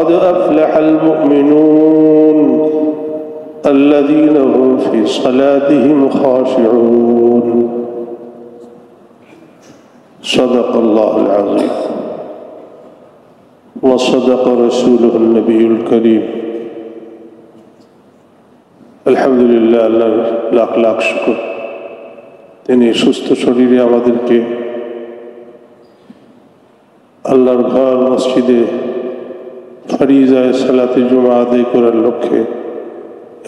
قد أفلح المؤمنون الذين هم في صلاتهم خاشعون صدق الله العظيم وصدق رسوله النبي الكريم আলহামদুলিল্লাহ, আল্লাহর লাখ লাখ শুকর। তিনি সুস্থ শরীরে আমাদেরকে আল্লাহর ঘর মসজিদে ফরিজায়ে সালাতে জুমা আদায় করার লক্ষ্যে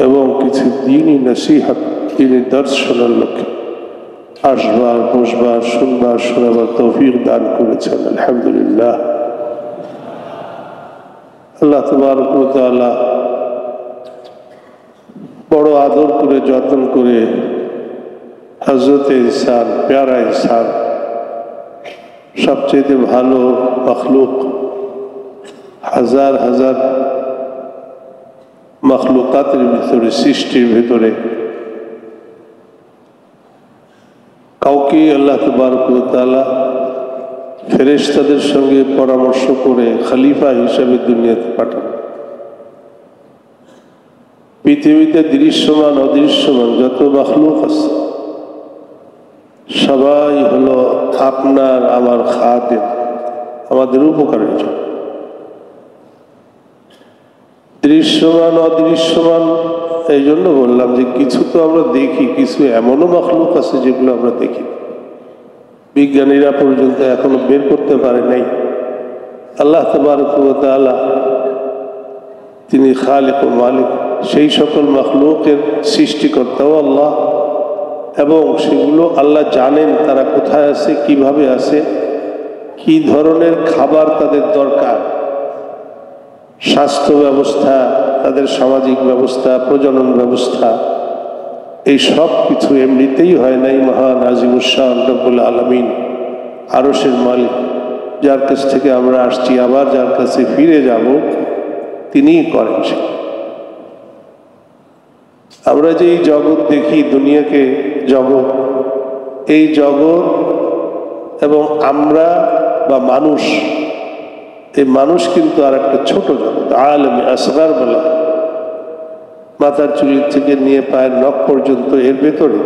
এবং কিছু দ্বীনি নসিহত, দ্বীনি দর্স শোনার লক্ষ্যে আসবার, বসবার, শুনবার, শোনাবার তৌফিক দান করেছেন। আলহামদুলিল্লাহ। আল্লাহ তাবারক ওয়া তাআলা বড় আদর করে, যত্ন করে হযরতে ইনসান, প্যারা ইনসান, সবচেয়ে ভালো মখলুক, হাজার হাজার মখলুকাতের ভিতরে, সৃষ্টির ভিতরে কাউকে আল্লাহ তাবারক ওয়া তাআলা ফেরেশতাদের সঙ্গে পরামর্শ করে খলিফা হিসেবে দুনিয়াতে পাঠান। পৃথিবীতে দৃশ্যমান অদৃশ্যমান যত মখলুক আছে সবাই হলো আপনার আমার খাদেম, আমাদের উপকারের জন্য। দৃশ্যমান অদৃশ্যমান এই জন্য বললাম যে কিছু তো আমরা দেখি, কিছু এমনও মখলুক আছে যেগুলো আমরা দেখি, বিজ্ঞানীরা পর্যন্ত এখনো বের করতে পারে নাই। আল্লাহ তাবারক ওয়া তাআলা তিনি খালিক ও মালিক, সেই সকল মখলুকের সৃষ্টিকর্তাও আল্লাহ, এবং সেগুলো আল্লাহ জানেন তারা কোথায় আছে, কিভাবে আছে, কি ধরনের খাবার তাদের দরকার, স্বাস্থ্য ব্যবস্থা, তাদের সামাজিক ব্যবস্থা, প্রজনন ব্যবস্থা, এই সব কিছু এমনিতেই হয় নাই। মহান আজিমুশ শান রব্বুল আলামিন, আরশের মালিক, যার কাছ থেকে আমরা আসছি, আবার যার কাছে ফিরে যাব, তিনিই করেন। আমরা যে এই জগৎ দেখি, দুনিয়াকে জগৎ, এই জগৎ এবং আমরা বা মানুষ, এই মানুষ কিন্তু আর একটা ছোট জগৎ, আলেমে আসগার বলা, মাথার চুলের থেকে নিয়ে পায়ের নখ পর্যন্ত, এর ভেতরে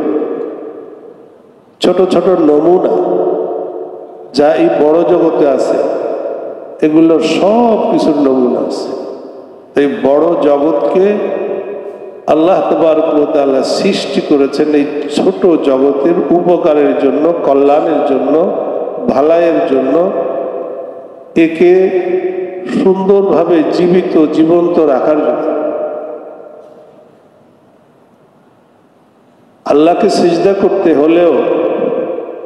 ছোট ছোট নমুনা যা এই বড় জগতে আছে, এগুলোর সব কিছুর নমুনা আছে। এই বড় জগৎকে আল্লাহ তাবারক ওয়া তাআলা সৃষ্টি করেছেন এই ছোট জগতের উপকারের জন্য, কল্যাণের জন্য, ভালাইয়ের জন্য, একে সুন্দরভাবে জীবিত, জীবন্ত রাখার জন্য। আল্লাহকে সিজদা করতে হলেও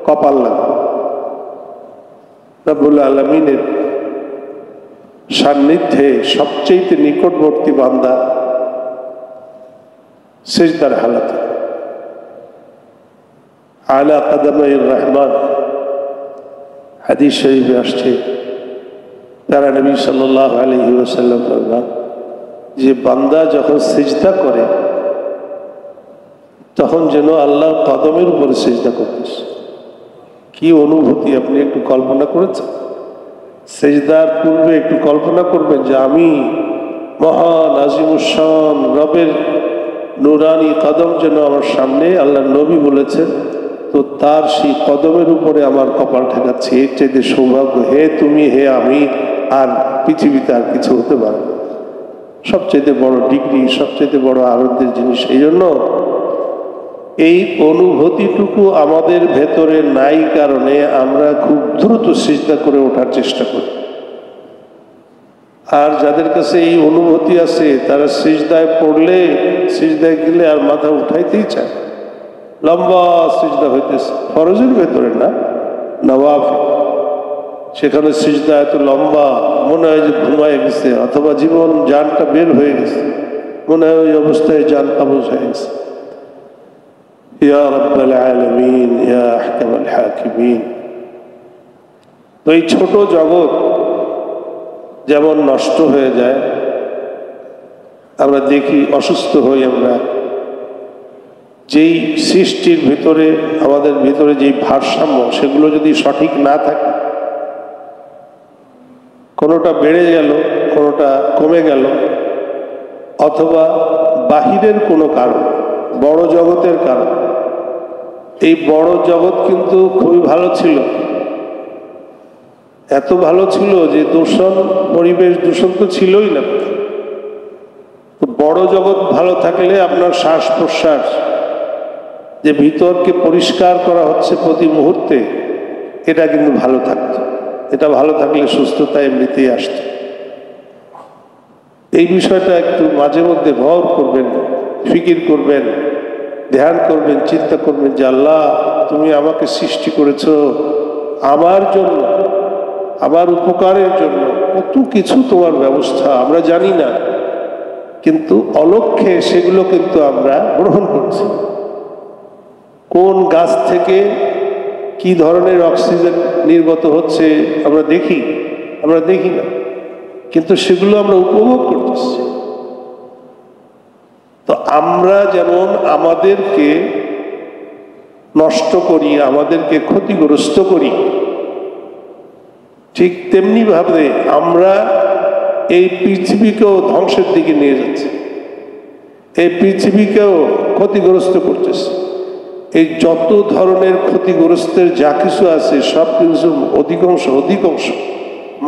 কপাল লাগবে। রব্বুল আলামিনের সান্নিধ্যে সবচেয়ে নিকটবর্তী বান্দা সিজদার হালাতে, আলা কদমাইর রহমান, হাদিস শরীফে আসছে, তারা নবী সাল্লাল্লাহু আলাইহি ওয়াসাল্লাম বলেন যে বান্দা যখন সিজদা করে তখন যেন আল্লাহর কদমের উপরে সিজদা করতেছে। কি অনুভূতি আপনি একটু কল্পনা করেছেন? সিজদার পূর্বে একটু কল্পনা করবেন যে আমি মহান আজিমুশ শান রবের নুরানি কদম যেন আমার সামনে, আল্লাহ নবী বলেছেন, তো তার সেই কদমের উপরে আমার কপাল ঠেকাচ্ছে। এর চাইতে সৌভাগ্য, হে তুমি, হে আমি, আর পৃথিবীতে আর কিছু হতে পারে না। সবচেয়ে বড় ডিগ্রি, সবচেয়ে বড় আনন্দের জিনিস। এই জন্য এই অনুভূতিটুকু আমাদের ভেতরে নাই কারণে আমরা খুব দ্রুত সিজদা করে ওঠার চেষ্টা করি। আর যাদের কাছে এই অনুভূতি আছে তারা সিজদায় পড়লে, সিজদায় গেলে আর মাথা উঠাইতেই চায়। লম্বা সিজদা হইতেছে, ফরজের ভেতরে না, নওয়াফিল, সেখানে সিজদা এত লম্বা, মনে হয় যে ঘুমায় গেছে, অথবা জীবন জানটা বের হয়ে গেছে, মনে হয় ওই অবস্থায় জান কাবজ হয়ে গেছে। ইয়া রাব্বাল আলামিন, ইয়া আহকামাল হাকিমিন। তো এই ছোট জগৎ যেমন নষ্ট হয়ে যায়, আমরা দেখি অসুস্থ হই আমরা, যেই সৃষ্টির ভিতরে, আমাদের ভিতরে যেই ভারসাম্য, সেগুলো যদি সঠিক না থাকে, কোনোটা বেড়ে গেল, কোনোটা কমে গেল, অথবা বাহিরের কোনো কারণ, বড় জগতের কারণ। এই বড় জগৎ কিন্তু খুবই ভালো ছিল, এত ভালো ছিল যে দূষণ, পরিবেশ দূষণ তো ছিলই না। বড় জগৎ ভালো থাকলে আপনার শ্বাস প্রশ্বাস, যে ভিতরকে পরিষ্কার করা হচ্ছে প্রতি মুহূর্তে, এটা কিন্তু ভালো থাকতো। এটা ভালো থাকলে সুস্থতা এমনিতেই আসত। এই বিষয়টা একটু মাঝে মধ্যে গৌর করবেন, ফিকির করবেন, ধ্যান করবেন, চিন্তা করবেন যে আল্লাহ তুমি আমাকে সৃষ্টি করেছ আমার জন্য, আমার উপকারের জন্য। কত কিছু তোমার ব্যবস্থা আমরা জানি না, কিন্তু অলক্ষ্যে সেগুলো কিন্তু আমরা গ্রহণ করছি। কোন গাছ থেকে কি ধরনের অক্সিজেন নির্গত হচ্ছে আমরা দেখি না, কিন্তু সেগুলো আমরা উপভোগ করতেছি। তো আমরা যেমন আমাদেরকে নষ্ট করি, আমাদেরকে ক্ষতিগ্রস্ত করি, ঠিক তেমনি ভাবে আমরা এই পৃথিবীকেও ধ্বংসের দিকে নিয়ে যাচ্ছি, এই পৃথিবীকেও ক্ষতিগ্রস্ত করতেছে। এই যত ধরনের ক্ষতিগ্রস্তের যা কিছু আছে সব কিছু অধিকাংশ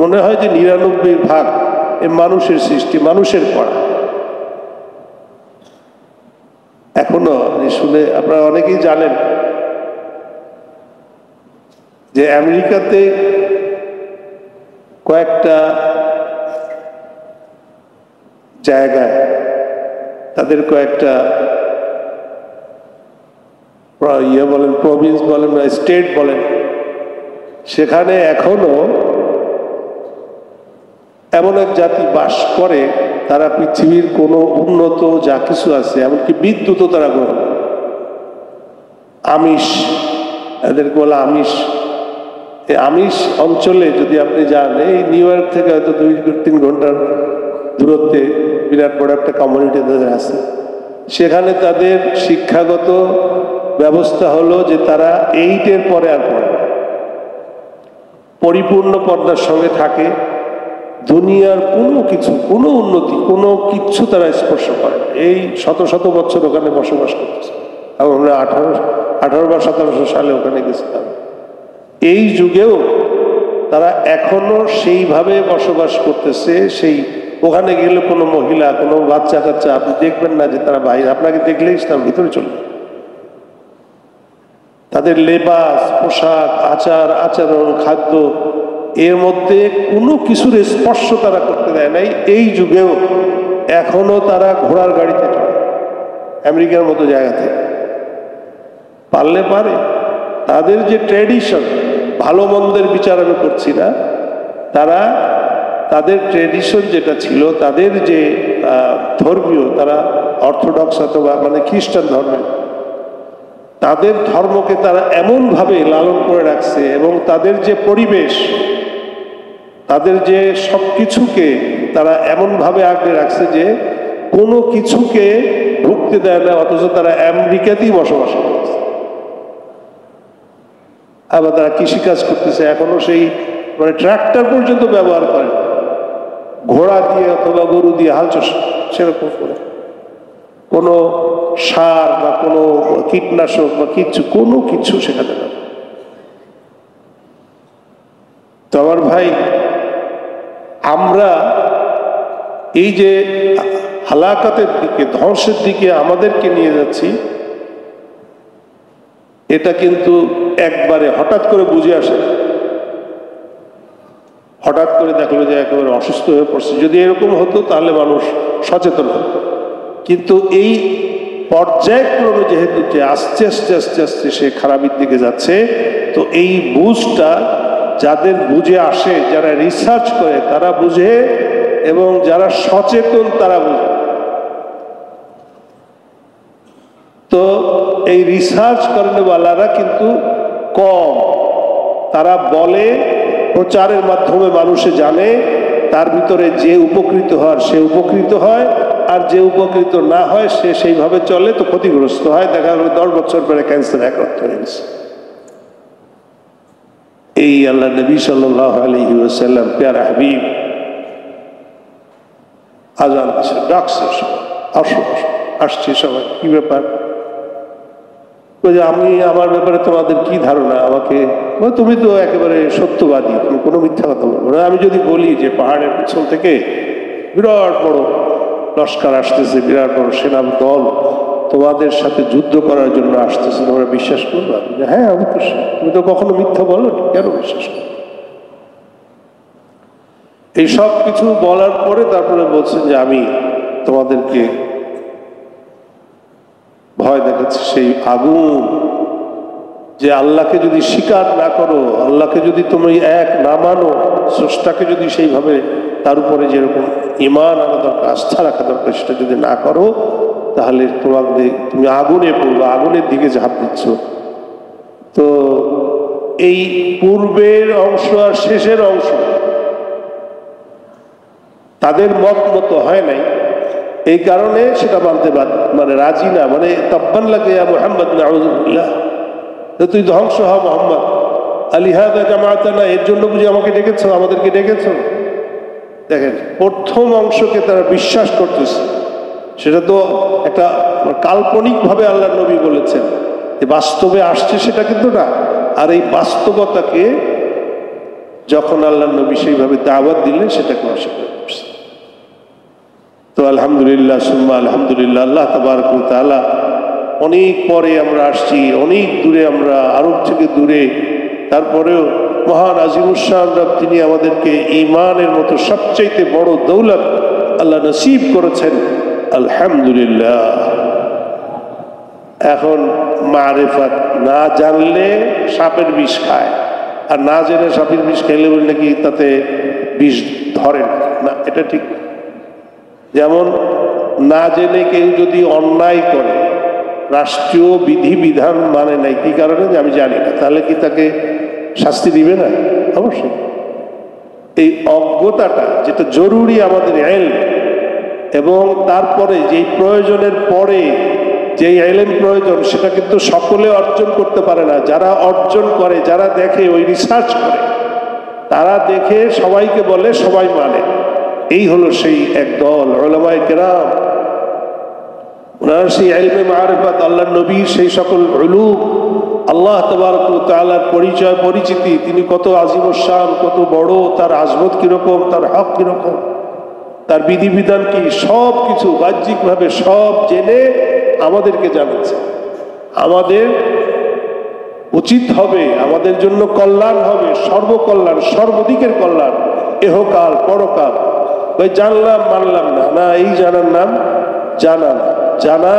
মনে হয় যে 99% এ মানুষের সৃষ্টি, মানুষের করা। এখনো শুনে আপনারা অনেকেই জানেন যে আমেরিকাতে কয়েকটা জায়গায়, তাদের কয়েকটা বলেন, প্রভিন্স বলেন, স্টেট বলেন, সেখানে এখনো এমন এক জাতি বাস করে, তারা পৃথিবীর কোনো উন্নত যা কিছু আছে, এমনকি বিদ্যুৎও তারা গ্রহণ, আমিষ, এদেরকে বলে আমিষ। এই আমিষ অঞ্চলে যদি আপনি যান, এই নিউ ইয়র্ক থেকে হয়তো 2-3 ঘন্টার দূরত্বে বিরাট বড় একটা কমিউনিটি তাদের আছে। সেখানে তাদের শিক্ষাগত ব্যবস্থা হলো যে তারা 8-এর পরে আর পড়ে না, পরিপূর্ণ পর্দার সঙ্গে থাকে। দুনিয়ার কোনো কিছু, কোনো উন্নতি, কোনো কিচ্ছু তারা স্পর্শ করে। এই শত বছর ওখানে বসবাস করতেছে। আমরা 18 বা 1700 সালে ওখানে গেছিলাম। এই যুগেও তারা এখনো সেইভাবে বসবাস করতেছে। সেই ওখানে গেলে কোনো মহিলা, কোনো বাচ্চা কাচ্চা আপনি দেখবেন না যে তারা বাইরে, আপনাকে দেখলেই তার ভিতরে চলে। তাদের লেবাস, পোশাক, আচার আচরণ, খাদ্য, এর মধ্যে কোনো কিছুর স্পর্শ তারা করতে দেয় নাই। এই যুগেও এখনো তারা ঘোড়ার গাড়িতে চড়ে আমেরিকার মতো জায়গাতে, পারলে পারে। তাদের যে ট্র্যাডিশন, ভালো মন্দের বিচার আমি করছি না, তাদের ট্র্যাডিশন যেটা ছিল, তাদের যে ধর্মীয়, তারা অর্থোডক্স অথবা মানে খ্রিস্টান ধর্মের, তাদের ধর্মকে তারা এমনভাবে লালন করে রাখছে, এবং তাদের যে পরিবেশ, তাদের যে সব কিছুকে তারা এমনভাবে আগলে রাখছে যে কোনো কিছুকে ঢুকতে দেয় না, অথচ তারা আমেরিকাতেই বসবাস করতেছে। আবার তারা কৃষিকাজ করতেছে, এখনো সেই মানে ট্রাক্টর পর্যন্ত ব্যবহার করে, ঘোড়া দিয়ে অথবা গরু দিয়ে হাল চাষ সেরকম করে। কোনো সার বা কোনো কীটনাশক বা কোনো কিছু সেখানে না। তো আমার ভাই, আমরা এই যে হালাকাতের দিকে, ধ্বংসের দিকে আমাদেরকে নিয়ে যাচ্ছি, এটা কিন্তু একবারে হঠাৎ করে বুঝে আসে। হঠাৎ করে দেখলো যে একেবারে অসুস্থ হয়ে পড়ছে। যদি এরকম হতো তাহলে মানুষ সচেতন হতো, কিন্তু এই পর্যায়ক্রমে যেহেতু যে আস্তে আস্তে সে খারাপের দিকে যাচ্ছে, তো এই বুঝটা যাদের বুঝে আসে, যারা রিসার্চ করে তারা বুঝে, এবং যারা সচেতন তারা বুঝে। তো এই রিসার্চ করেনওয়ালারা কিন্তু কম, তারা বলে, প্রচারের মাধ্যমে মানুষে জানে, তার ভিতরে যে উপকৃত হয় সে উপকৃত হয়, আর যে উপকৃত না হয় সে সেইভাবে চলে, তো ক্ষতিগ্রস্ত হয়। দেখা গেল 10 বছর পরে ক্যান্সার আক্রান্ত হয়ে গেছে। এই আল্লাহ নবী সাল্লাল্লাহু আলাইহি ওয়াসাল্লাম, প্যারা হাবিব, আজান দিচ্ছে, ডাকছে, আসো আসছি সবাই। কি ব্যাপার? আমি আমার ব্যাপারে তোমাদের কি ধারণা? আমাকে তুমি তো একেবারে সত্যবাদী, তুমি কোনো মিথ্যা কথা বলবো না। আমি যদি বলি যে পাহাড়ের পিছন থেকে বিরাট বড় লস্কর আসতেছে, বিরাট বড় সেনা দল তোমাদের সাথে যুদ্ধ করার জন্য আসতেছে, তোমরা বিশ্বাস করবা? হ্যাঁ অবশ্যই। তুমি তো কখনো মিথ্যা বলো, কেন বিশ্বাস করো? এই সব কিছু বলার পরে তারপরে বলছেন যে আমি তোমাদেরকে ভয় দেখাচ্ছি সেই আগুন, যে আল্লাহকে যদি স্বীকার না করো, আল্লাহকে যদি তুমি এক না মানো, স্রষ্টাকে যদি সেইভাবে তার উপরে যেরকম ঈমান আনা দরকার, আস্থা রাখা দরকার, সেটা যদি না করো, তাহলে তুমি আগুনে পড়বে, আগুনের দিকে ঝাঁপ দিচ্ছ। তো এই পূর্বের অংশ আর শেষের অংশ তাদের মত মতো হয় নাই, এই কারণে সেটা মানতে মানে রাজি না। মানে তাব্বান লাগে মুহাম্মদ, নাউযুবিল্লাহ, তুই ধ্বংস হ মুহাম্মদ, আলিহাদা জামাতানা, এর জন্য বুঝি আমাকে ডেকেছো, আমাদেরকে ডেকেছো? দেখেন, প্রথম অংশকে তারা বিশ্বাস করতেছে, সেটা তো একটা কাল্পনিকভাবে আল্লাহ নবী বলেছেন, যে বাস্তবে আসছে সেটা কিন্তু না। আর এই বাস্তবতাকে যখন আল্লাহ নবী সেইভাবে দাওয়াত দিলেন, সেটাকে অস্বীকার করছে। তো আলহামদুলিল্লাহ সুম্মা আলহামদুলিল্লাহ, আল্লাহ তাবারক ওয়া তাআলা অনেক পরে আমরা আসছি, অনেক দূরে, আমরা আরব থেকে দূরে, তারপরেও মহান আজিমুশান রব তিনি আমাদেরকে ঈমানের মতো সবচাইতে বড় দৌলত আল্লাহ নসিব করেছেন, আলহামদুলিল্লাহ। এখন মারিফাত না জানলে সাপের বিষ খায়, আর না জেনে সাপের বিষ খাইলে বলে নাকি তাতে বিষ ধরে না, এটা ঠিক। যেমন না জেনে কেউ যদি অন্যায় করে, রাষ্ট্রীয় বিধিবিধান মানে নাই, কি কারণে? যে আমি জানি না, তাহলে কি তাকে শাস্তি দিবে না? অবশ্যই। এই অজ্ঞতাটা যেটা জরুরি আমাদের ইলম, এবং তারপরে যেই প্রয়োজনের পরে যেই ইলম প্রয়োজন, সেটা কিন্তু সকলে অর্জন করতে পারে না। যারা অর্জন করে, যারা দেখে, ওই রিসার্চ করে, তারা দেখে সবাইকে বলে, সবাই মানে। এই হলো সেই এক দল উলামায়ে কেরাম, ওনারা সেই ইলমে মারিফাত, আল্লাহ নবীর সেই সকল উলুম, আল্লাহ তাবারক ওয়া তাআলার পরিচয় পরিচিতি, তিনি কত আজিম শান, কত বড়, তার আজমত কিরকম, তার হক কিরকম, তার বিধিবিধান কি, সব কিছু বাহ্যিকভাবে সব জেনে আমাদেরকে জানাচ্ছে। আমাদের উচিত হবে, আমাদের জন্য কল্যাণ হবে, সর্বকল্যাণ, সর্বদিকের কল্যাণ, এহকাল পরকাল। ভাই জানলাম মানলাম না, না, এই জানার নাম জানা না। জানা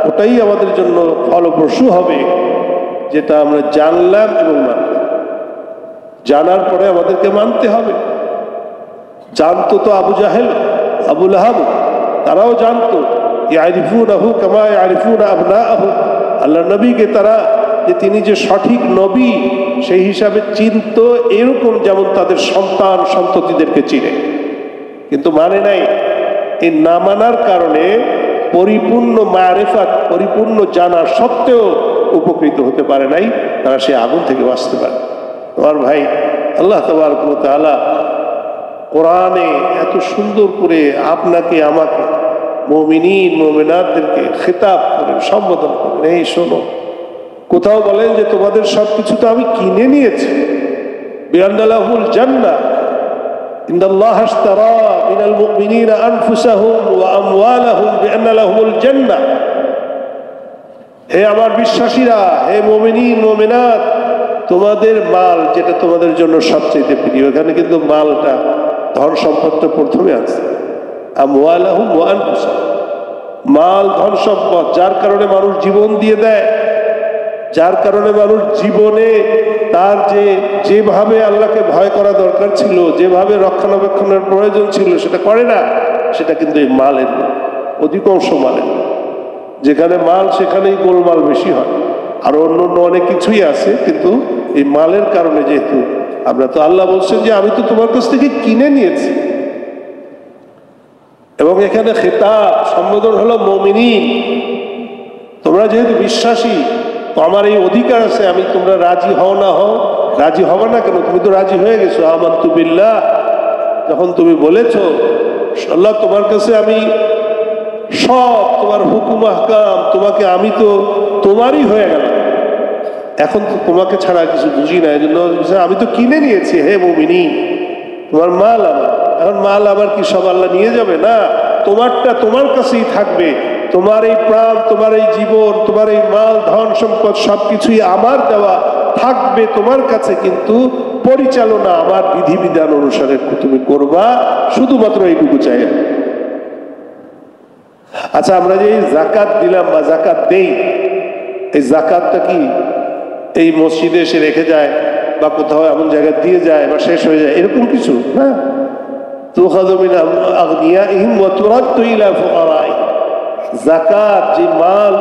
ওটাই আমাদের জন্য ফলপ্রসূ হবে, যেটা আমরা জানলাম এবং মানলাম। জানার পরে আমাদেরকে মানতে হবে। জানতো তো আবু জাহেল, আবু লাহাব, তারাও জানতো, ইয়ারিফুনাহু কামা ইয়ারিফুনা আবনাআহু, আল্লাহ নবীকে তারা যে তিনি যে সঠিক নবী সেই হিসাবে চিনত, এরকম যেমন তাদের সন্তান সন্ততিদেরকে চিনে, কিন্তু মানে নাই। এই না মানার কারণে পরিপূর্ণ মারিফাত, পরিপূর্ণ জানা সত্ত্বেও উপকৃত হতে পারে নাই, তারা সে আগুন থেকে বাঁচতে পারে। তোমার ভাই আল্লাহ তাবারক ওয়া তাআলা কোরআনে এত সুন্দর করে আপনাকে আমাকে মুমিনিন মুমিনাতদেরকে খেতাব করেন, সম্বোধন করেন, এই শোনো। কোথাও বলেন যে তোমাদের সবকিছু তো আমি কিনে নিয়েছি, বিআন্না লাহুল জান্নাহ, ইন্নাল্লাহা আশতারা মিনাল মুমিনিনা আনফুসাহুম ওয়া আমওয়ালাহুম বিআন্না লাহুমুল জান্নাহ। হে আমার বিশ্বাসীরা, হে মুমিনিন মুমিনাত, তোমাদের মাল যেটা তোমাদের জন্য সবচেয়ে প্রিয়, এখানে কিন্তু মালটা, ধন সম্পদটা প্রথমে আছে, আমওয়ালাহুম ওয়া আনফুসাহুম, মাল ধন সম্পদ, যার কারণে মানুষ জীবন দিয়ে দেয়, যার কারণে মানুষ জীবনে তার যেভাবে আল্লাহকে ভয় করা দরকার ছিল, যেভাবে রক্ষণাবেক্ষণের প্রয়োজন ছিল, সেটা করে না, সেটা কিন্তু এই মালের অধিকাংশ মালের। যেখানে মাল সেখানেই গোলমাল বেশি হয়। আরো অন্য অন্য অনেক কিছুই আছে, কিন্তু এই মালের কারণে, যেহেতু আমরা তো, আল্লাহ বলছেন যে আমি তো তোমার কাছ থেকে কিনে নিয়েছি, এবং এখানে খেতাব সম্বোধন হলো মুমিনিন, তোমরা যেহেতু বিশ্বাসী, তো আমার এই অধিকার আছে, আমি, তোমরা রাজি হও না হও, রাজি হবে না কেন, তুমি তো রাজি হয়ে গেছো। আমানতু বিল্লাহ, যখন তুমি বলেছো আল্লাহ তোমার কাছে আমি সব তোমার হুকুম আহকাম, তোমাকে আমি তো তোমারই হয়ে গেলাম, এখন তো তোমাকে ছাড়া কিছু বুঝি না, এই জন্য আমি তো কিনে নিয়েছি হে মুমিনিন, তোমার মাল আমার, এখন মাল আমার কি সব আল্লাহ নিয়ে যাবে? না, তোমারটা তোমার কাছেই থাকবে, তোমার এই প্রাণ, তোমার এই জীবন, তোমার এই মাল ধন সম্পদ সবকিছুই আমার দেওয়া থাকবে তোমার কাছে, কিন্তু পরিচালনা আমার বিধিবিধান অনুসারে তুমি করবা, শুধুমাত্র এইটুকু চাই। আচ্ছা, আমরা যে জাকাত দিলাম বা জাকাত দেই, এই জাকাতটা কি এই মসজিদে এসে রেখে যায় বা কোথাও এমন জায়গায় দিয়ে যায় বা শেষ হয়ে যায় এরকম কিছু না? জাকাত যে মাল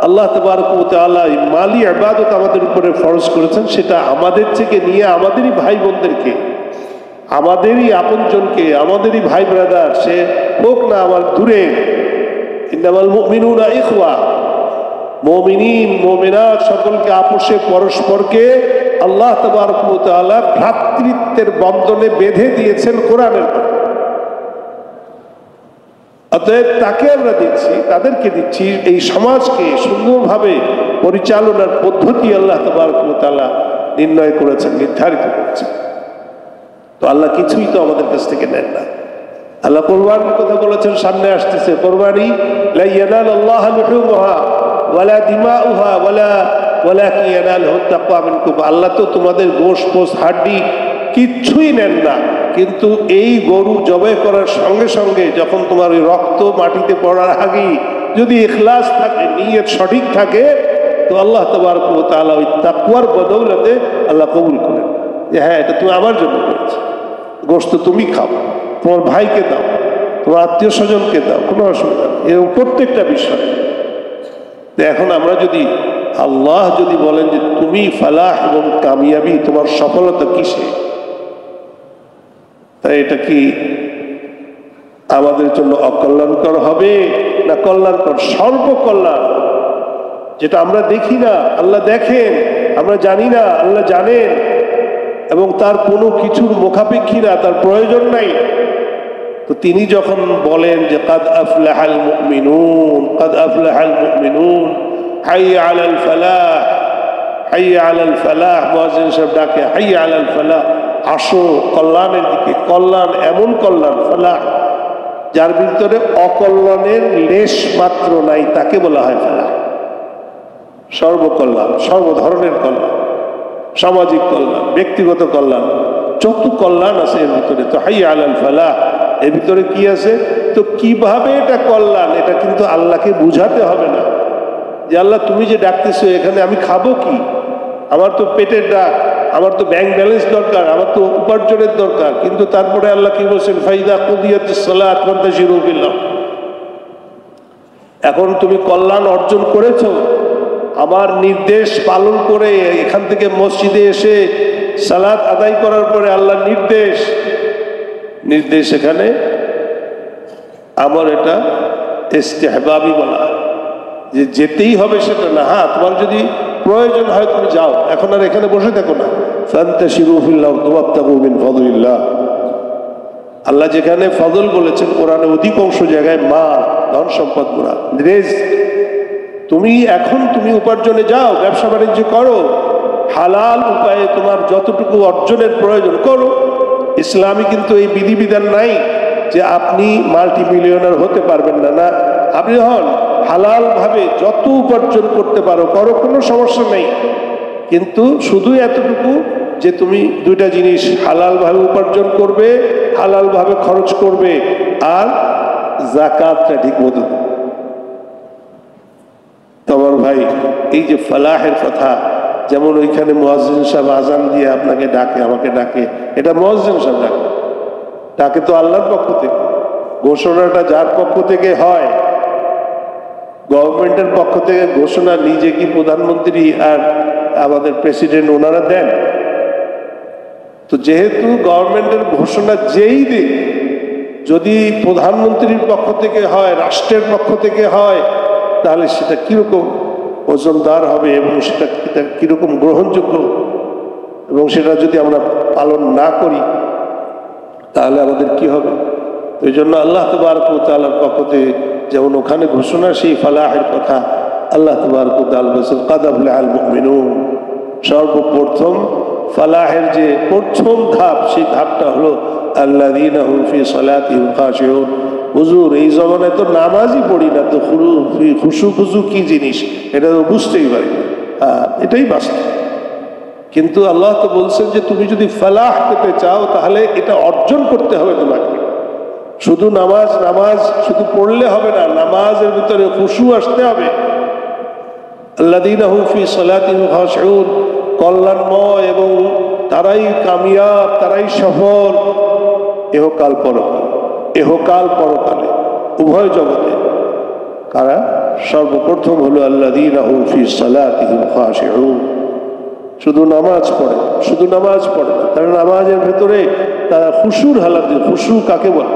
আল্লাহ তাবারক ওয়া তাআলা মালি ইবাদত আমাদের উপরে ফরজ করেছেন, সেটা আমাদের থেকে নিয়ে আমাদেরই ভাই বোনদেরকে, আমাদেরই আপনজনকে, আমাদেরই ভাই ব্রাদার, সে হোক না আমার দূরে, ইন্নামাল মুমিনুনা ইখওয়া, মুমিনিন মুমিনাত সকলকে আপোষে পরস্পরকে আল্লাহ তাবারক ওয়া তাআলা ভ্রাতৃত্বের বন্ধনে বেঁধে দিয়েছেন কোরআনের। অতএব তাকে আমরা দিচ্ছি, তাদেরকে দিচ্ছি, এই সমাজকে সুন্দরভাবে পরিচালনার পদ্ধতি আল্লাহ তাবারক ওয়া তাআলা নির্ণয় করেছেন, নির্ধারিত করেছেন। তো আল্লাহ কিছুই তো আমাদের কাছ থেকে নেন না। আল্লাহ কোরবানির কথা বলেছেন, সামনে আসতেছে কোরবানি, লা ইয়ানালুল্লাহু লুহুমুহা ওয়ালা দিমাউহা ওয়ালাকিন ইয়ানালুহু তাকওয়া মিনকুম। আল্লাহ তো তোমাদের গোশত পোস্ত হাড্ডি কিচ্ছুই নেন না, কিন্তু এই গরু জবাই করার সঙ্গে সঙ্গে যখন তোমার ওই রক্ত মাটিতে পড়ার আগেই যদি ইখলাস থাকে, নিয়ত সঠিক থাকে, তো আল্লাহ তাবারক ওয়া তাআলা ওই তাকওয়ার বদৌলতে আল্লাহ কবুল করেন যে হ্যাঁ, এটা তুমি আমার জন্য করেছো, গোশত তুমি খাও, তোমার ভাইকে দাও, তোমার আত্মীয় স্বজনকে দাও, কোনো অসুবিধা নেই, এরকম প্রত্যেকটা বিষয়। এখন আমরা যদি, আল্লাহ যদি বলেন যে তুমি ফালাহ এবং কামিয়াবি, তোমার সফলতা কিসে, তাই এটা কি আমাদের জন্য অকল্যাণকর হবে না কল্যাণকর? সর্বকল্যাণ, যেটা আমরা দেখি না আল্লাহ দেখেন, আমরা জানি না আল্লাহ জানেন, এবং তার কোনো কিছুর মুখাপেক্ষী না, তার প্রয়োজন নাই। তো তিনি যখন বলেন যে কাদ আফলাহাল মুমিনুন, কাদ আফলাহাল মুমিনুন, হাইয়া আলাল ফালাহ, হাইয়া আলাল ফালাহ, মুয়াজ্জিন সাহেব ডাকে হাইয়া আলাল ফালাহ, আসো কল্যাণের দিকে। কল্যাণ এমন কল্যাণ, ফালাহ, যার ভিতরে অকল্যাণের লেশ মাত্র নাই, তাকে বলা হয় ফালাহ। সর্বকল্যাণ, সর্ব ধরনের কল্যাণ, সামাজিক কল্যাণ, ব্যক্তিগত কল্যাণ, যত কল্যাণ আছে এর ভিতরে। তো হাইয়া আলাল ফালাহ, এর ভিতরে কি আছে? তো কিভাবে এটা কল্যাণ, এটা কিন্তু আল্লাহকে বুঝাতে হবে না যে আল্লাহ তুমি যে ডাকতেছো, এখানে আমি খাবো কি, আমার তো পেটের ডাক, আমার তো ব্যাংক ব্যালেন্স দরকার, আমার তো উপার্জনের দরকার। কিন্তু তারপরে আল্লাহ কি বলছেন, ফাইদা কুদিয়াতিস সালাত ফান্তাশিরু ফিল আরদ। এখন তুমি কল্যাণ অর্জন করেছো, আমার নির্দেশ পালন করে এখান থেকে মসজিদে এসে সালাত আদায় করার পরে আল্লাহর নির্দেশ এখানে আমার এটা ইস্তেহবাবি বলা, যে যেতেই হবে সেটা না। হ্যাঁ, তোমার যদি প্রয়োজন হয় তুমি যাও, এখন আর এখানে বসে থাকো না। ফান্তাশিরু ফিল আরদ ওয়াবতাগু মিন ফাদলিল্লাহ। আল্লাহ যেখানে ফজল বলেছেন কোরআনে, অধিকাংশ জায়গায় মা, ধন সম্পদ গুণা, রিজক, তুমি উপার্জনে যাও, ব্যবসা বাণিজ্য করো, হালাল উপায়ে তোমার যতটুকু অর্জনের প্রয়োজন করো। ইসলামে কিন্তু এই বিধিবিধান নাই যে আপনি মাল্টি মিলিয়নার হতে পারবেন না। না, আপনি হন হালাল ভাবে যত উপার্জন করতে পারো করো, কোনো সমস্যা নেই, কিন্তু শুধু এতটুকু যে তুমি দুইটা জিনিস হালাল ভাবে উপার্জন করবে, হালাল ভাবে খরচ করবে, আর যাকাতটা ঠিক মতো। তোমার ভাই, এই যে ফালাহের কথা, যেমন ওইখানে মুয়াজ্জিন সাহেব আজান দিয়ে আপনাকে ডাকে, আমাকে ডাকে, এটা মুয়াজ্জিন সাহেব ডাকে তো আল্লাহর পক্ষ থেকে। ঘোষণাটা যার পক্ষ থেকে হয়, গভর্নমেন্টের পক্ষ থেকে ঘোষণা নিজে কি প্রধানমন্ত্রী আর আমাদের প্রেসিডেন্ট ওনারা দেন? তো যেহেতু গভর্নমেন্টের ঘোষণা যেই দিক, যদি প্রধানমন্ত্রীর পক্ষ থেকে হয়, রাষ্ট্রের পক্ষ থেকে হয়, তাহলে সেটা কিরকম ওজনদার হবে এবং সেটা কিরকম গ্রহণযোগ্য, এবং সেটা যদি আমরা পালন না করি তাহলে আমাদের কি হবে? ওই জন্য আল্লাহ তাবারক ওয়া তাআলার পক্ষ থেকে যেমন ওখানে ঘোষণা সেই ফালাহের কথা আল্লাহ তাবারক ওয়া তাআলা বলেছেন কাদ আফলাহাল মুমিনুন। সর্বপ্রথম ফালাহের যে প্রথম ধাপ সেই ধাপটা হলো আল্লাযীনা হুম ফি সালাতিহিম খাশিউন। হুজুর এই জমানায় তো নামাজই পড়ি না, তো খুশু খুশু কি জিনিস এটা তো বুঝতেই পারি না। এটাই বাস্তব। কিন্তু আল্লাহ তো বলছেন যে তুমি যদি ফালাহ পেতে চাও তাহলে এটা অর্জন করতে হবে তোমাকে। শুধু নামাজ শুধু পড়লে হবে না, নামাজের ভিতরে খুশু আসতে হবে। আল্লাযীনা হুম ফি সালাতিহিম খাশিউন, কল্যাণময় এবং তারাই কামিয়াব, তারাই সফল এহকাল পরকালে উভয় জগতে। কারা? সর্বপ্রথম হলো আল্লাযীনা হুম ফি সালাতিহিম খাশিউন। শুধু নামাজ পড়ে না, তারা নামাজের ভেতরে তারা খুশুর হালাত। খুশু কাকে বলে?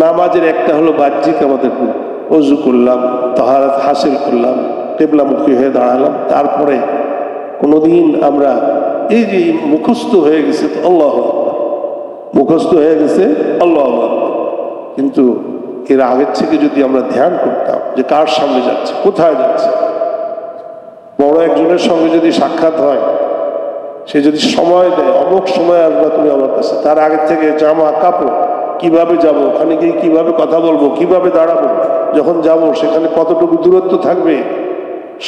নামাজের একটা হলো বাহ্যিক, আমাদের ওযু করলাম, তাহারাত হাসিল করলাম, কিবলামুখী হয়ে দাঁড়ালাম, তারপরে কোনোদিন আমরা এই যে মুখস্থ হয়ে গেছে তো আল্লাহু আকবার, মুখস্থ হয়ে গেছে আল্লাহু আকবার, কিন্তু এর আগের থেকে যদি আমরা ধ্যান করতাম যে কার সামনে যাচ্ছে, কোথায় যাচ্ছে, বড় একজনের সঙ্গে যদি সাক্ষাৎ হয়, সে যদি সময় দেয় অমুক সময় আসবা তুমি আমার কাছে, তার আগের থেকে জামা কাপড়, কিভাবে যাব, ওখানে গিয়ে কিভাবে কথা বলবো, কিভাবে দাঁড়াবো, যখন যাব সেখানে কতটুকু দূরত্ব থাকবে,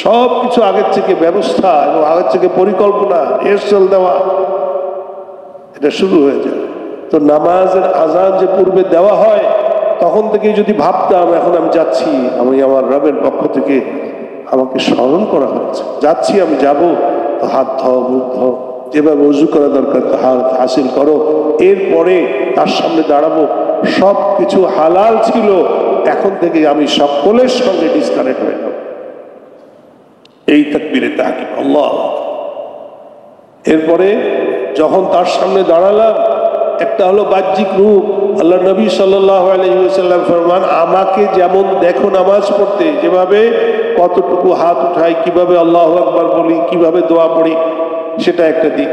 সব কিছু আগের থেকে ব্যবস্থা এবং আগের থেকে পরিকল্পনা এরশাল দেওয়া, এটা শুরু হয়ে যায়। তো নামাজের আজান যে পূর্বে দেওয়া হয় তখন থেকে যদি ভাবতাম এখন আমি যাচ্ছি, আমি আমার রবের পক্ষ থেকে আমাকে স্মরণ করা হচ্ছে, যাচ্ছি, আমি যাব, তো হাত ধোও, মুখ ধোও, যেভাবে ওযু করা দরকার হাত হাসিল করো, এরপরে তার সামনে দাঁড়াবো, সব কিছু হালাল ছিল, এখন থেকে আমি সকলের সঙ্গে ডিসকানেক্ট হয়ে যাব। এই তাকবীরে তাহরিম আল্লাহ। এরপরে যখন তার সামনে দাঁড়ালাম, একটা হলো বাহ্যিক রূপ। আল্লাহ নবী সাল্লাল্লাহু আলাইহি ওয়াসাল্লাম ফরমান, আমাকে যেমন দেখো নামাজ পড়তে, যেভাবে কতটুকু হাত উঠাই, কিভাবে আল্লাহু আকবার বলি, কিভাবে দোয়া পড়ি, সেটা একটা দিক,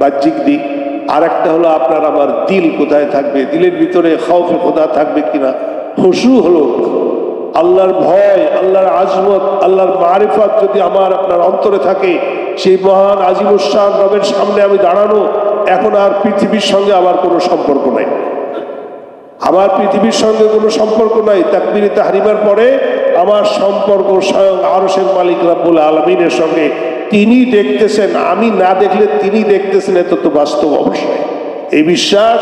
বাহ্যিক দিক। আর একটা হলো আপনার আমার দিল কোথায় থাকবে, দিলের ভিতরে খাউফে খোদা থাকবে কিনা, খুশু হলো আল্লাহর ভয়, আল্লাহর আজমত, আল্লাহর মারিফত যদি আমার আপনার অন্তরে থাকে, সেই মহান আজিমুস শান রবের সামনে আমি দাঁড়ানো, এখন আর পৃথিবীর সঙ্গে আমার কোনো সম্পর্ক নাই, আমার পৃথিবীর সঙ্গে কোনো সম্পর্ক নাই। তাকবীরে তাহরিমার পরে আমার সম্পর্ক স্বয়ং আরশের মালিক রব্বুল আলামিনের সঙ্গে। তিনি দেখতেছেন, আমি না দেখলে তিনি দেখতেছেন, এত তো বাস্তব অবশ্যই। এই বিশ্বাস,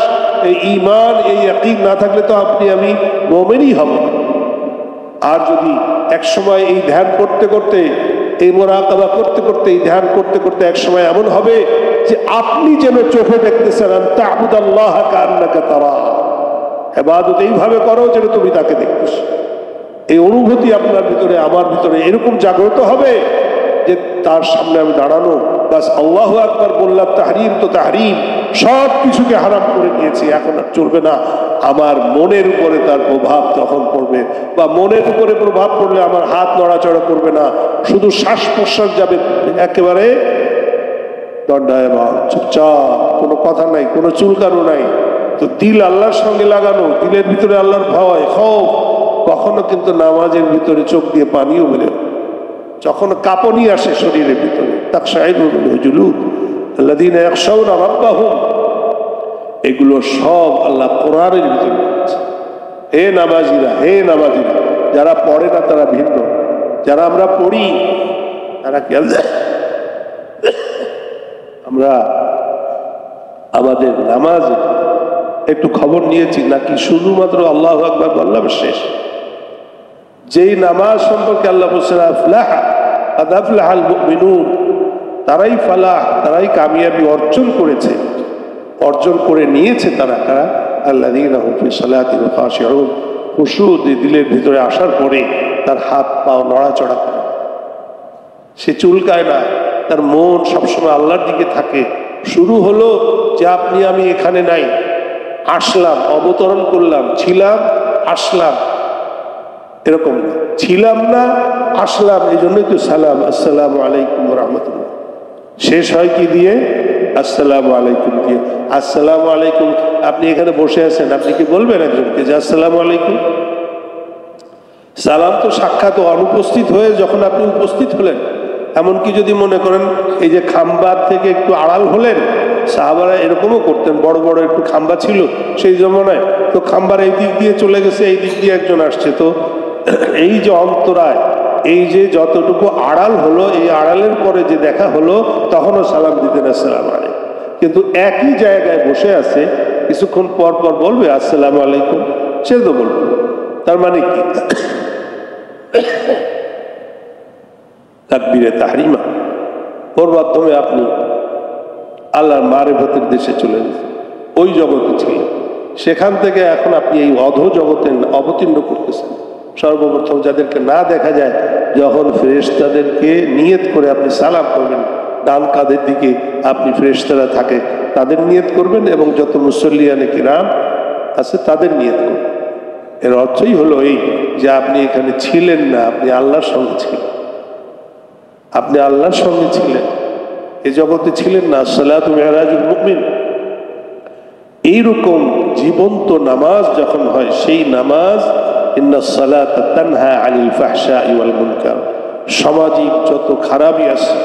এই ঈমান, এই ইয়াকিন না থাকলে তো আপনি আমি মুমিনই হব। আর যদি এক সময় এই ধ্যান করতে করতে, এই মুরাকাবা করতে করতে, এই ধ্যান করতে করতে এক সময় এমন হবে যে আপনি যেন চোখে দেখতেছেন, তা'বুদাল্লাহা কাআন্নাকা তারাহ, ইবাদত এইভাবে করো যেন তুমি তাকে দেখতেছ। এই অনুভূতি আপনার ভিতরে, আমার ভিতরে এরকম জাগ্রত হবে যে তার সামনে আমি দাঁড়ানো, বাস আল্লাহু আকবার বললাম, তাহরিম তো তাহরিম, সব কিছুকে হারাম করে দিয়েছি, এখন আর চলবে না। আমার মনের উপরে তার প্রভাব তখন পড়বে, বা মনের উপরে প্রভাব পড়লে আমার হাত নড়াচড়া করবে না, শুধু শ্বাস প্রশ্বাস যাবে একেবারে দণ্ডায়মান, চুপচাপ, কোনো কথা নাই, কোনো চুলকানো নাই। তো দিল আল্লাহর সঙ্গে লাগানো, দিলের ভিতরে আল্লাহর ভয়, খৌফ। কখনো কিন্তু নামাজের ভিতরে চোখ দিয়ে পানিও বেরোয়, যখন কাঁপনি আসে শরীরের ভিতরে, তাকশাইরু মিনহু জুলুদ আল্লাযীনা ইয়াখশাউনা রাব্বাহুম, এগুলো সব আল্লাহ কোরআনের ভিতরে বলেছে। হে নামাজিরা, যারা পড়ে না তারা ভিন্ন, যারা আমরা পড়ি তারা কি আমরা আমাদের নামাজ একটু খবর নিয়েছি নাকি শুধুমাত্র আল্লাহু আকবার বললাম শেষ? যেই নামাজ সম্পর্কে আল্লাহ বলছেন আফলাহা কাদ আফলাহাল মুমিনুন, তারাই ফালাহ, তারাই কামিয়াবি অর্জন করেছে, অর্জন করে নিয়েছে। তারা কারা? আল্লাযীনা হুম ফি সালাতিহিম খাশিউন। খুশু দিলের ভিতরে আসার পরে তার হাত পাও নড়াচড়া করে, সে চুলকায় না, তার মন সবসময় আল্লাহর দিকে থাকে। শুরু হলো যে আপনি আমি এখানে নাই, আসলাম, অবতরণ করলাম, ছিলাম, আসলাম, এরকম ছিলাম না, আসলাম, এই জন্যই তো সালাম, আসসালামু আলাইকুম ওয়া রাহমাতুল্লাহ। শেষ হয় কি দিয়ে? আসসালামু আলাইকুম দিয়ে। আসসালামু আলাইকুম, আপনি এখানে বসে আছেন, আপনি কি বলবেন একজনকে যে আসসালামু আলাইকুম? সালাম তো সাক্ষাৎ অনুপস্থিত হয়ে যখন আপনি উপস্থিত হলেন, এমনকি যদি মনে করেন এই যে খাম্বার থেকে একটু আড়াল হলেন, সাহাবারা এরকমও করতেন, বড় বড় একটু খাম্বা ছিল সেই জমানায়, তো খাম্বার এই দিক দিয়ে চলে গেছে, এই দিক দিয়ে একজন আসছে, তো এই যে অন্তরায়, এই যে যতটুকু আড়াল হলো, এই আড়ালের পরে যে দেখা হলো তখনও সালাম দিতেন আসসালামু আলাইকুম। কিন্তু একই জায়গায় বসে আছে, কিছুক্ষণ পর পর বলবে আসসালামু আলাইকুম, সে তো বলবে। তার মানে কি? তাকবীরে তাহরিমা, ওর মাধ্যমে আপনি আল্লাহর মারিফতের দেশে চলে গেছেন, ওই জগতে ছিলেন, সেখান থেকে এখন আপনি এই অধো জগতে অবতীর্ণ করতেছেন। সর্বপ্রথম যাদেরকে না দেখা যায়, যখন ফেরেশতাদেরকে নিয়ত করে আপনি সালাম করবেন, ডান কাঁধের দিকে আপনি ফেরেশতারা থাকে তাদের নিয়ত করবেন, এবং যত মুসল্লিয়ানে কিরাম আছে তাদের নিয়ত করবেন। এর অর্থই হলো এই যে আপনি এখানে ছিলেন না, আপনি আল্লাহর সঙ্গে ছিলেন, আপনি আল্লাহর সঙ্গে ছিলেন, এ জগতে ছিলেন না। সালাতু মিরাজুল মুমিন, এইরকম জীবন্ত নামাজ যখন হয়, সেই নামাজ ইন্নাস সালাতা তানহা আনিল ফাহশাই ওয়াল মুনকার, সামাজিক যত খারাপই আছে,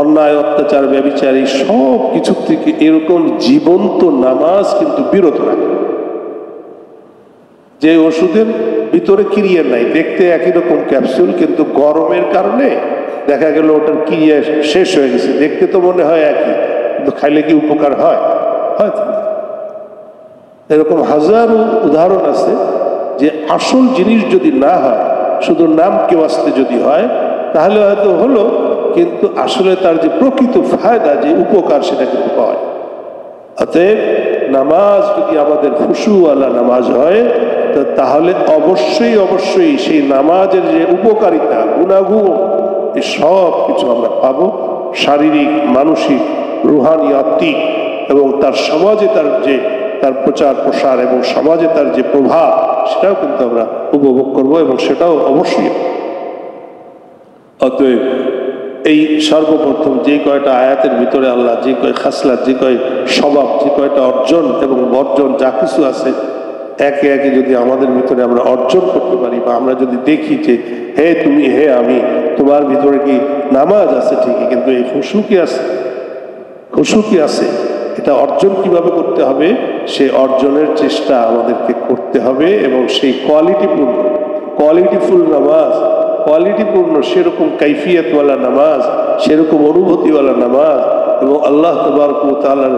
অন্যায় অত্যাচার ব্যভিচার, এই সব কিছু থেকে এরকম জীবন্ত নামাজ কিন্তু বিরত রাখে। যে ওষুধের ভিতরে ক্রিয়া নাই, দেখতে একই রকম ক্যাপসুল, কিন্তু গরমের কারণে দেখা গেল ওটার ক্রিয়া শেষ হয়ে গেছে, দেখতে তো মনে হয় একই, কিন্তু খাইলে কি উপকার হয়? হয়তো। এরকম হাজারো উদাহরণ আছে যে আসল জিনিস যদি না হয়, শুধু নাম কেউ আসতে যদি হয় তাহলে হয়তো হলো, কিন্তু আসলে তার যে প্রকৃত ফায়দা, যে উপকার, সেটা কিন্তু পায়। অতএব নামাজ যদি আমাদের খুশুওয়ালা নামাজ হয়, তাহলে অবশ্যই অবশ্যই সেই নামাজের যে উপকারিতা, গুণাগুণ, এই সব কিছু আমরা পাবো, শারীরিক, মানসিক, রুহানি, আত্মিক, এবং তার সমাজে তার প্রচার প্রসার এবং সমাজে তার যে প্রভাব, সেটাও কিন্তু আমরা উপভোগ করব, এবং সেটাও অবশ্যই। অতএব এই সর্বপ্রথম যে কয়টা আয়াতের ভিতরে আল্লাহ যে কয় খাসলাত, যে কয় স্বভাব, যে কয়টা অর্জন এবং বর্জন যা কিছু আছে, একে একে যদি আমাদের ভিতরে আমরা অর্জন করতে পারি, বা আমরা যদি দেখি যে হে তুমি, হে আমি, তোমার ভিতরে কি নামাজ আছে ঠিকই, কিন্তু এই খুশু কি আছে, খুশু কি আছে, এটা অর্জন কিভাবে করতে হবে, সে অর্জনের চেষ্টা আমাদেরকে করতে হবে। এবং সেই কোয়ালিটিফুল নামাজ, কোয়ালিটিপূর্ণ সেরকম কাইফিয়তওয়ালা নামাজ, সেরকম অনুভূতিওয়ালা নামাজ, এবং আল্লাহ তাবারক ওয়া তাআলার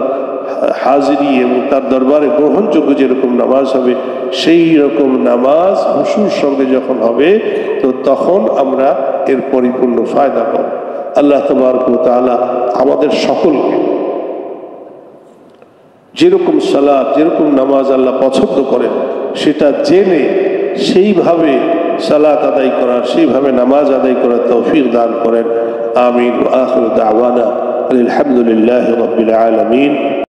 হাজিরি এবং তার দরবারে গ্রহণযোগ্য যেরকম নামাজ হবে, সেই রকম নামাজ হুশুর সঙ্গে যখন হবে, তো তখন আমরা এর পরিপূর্ণ ফায়দা পাব। আল্লাহ তাবারক ওয়া তাআলা আমাদের সকলকে যেরকম সালাত, যেরকম নামাজ আল্লাহ পছন্দ করেন, সেটা জেনে সেইভাবে সালাত আদায় করার, সেইভাবে নামাজ আদায় করার তৌফিক দান করেন। আমিন। ওয়া আখিরু দাওয়ানা আলহামদুলিল্লাহি রাব্বিল আলামিন।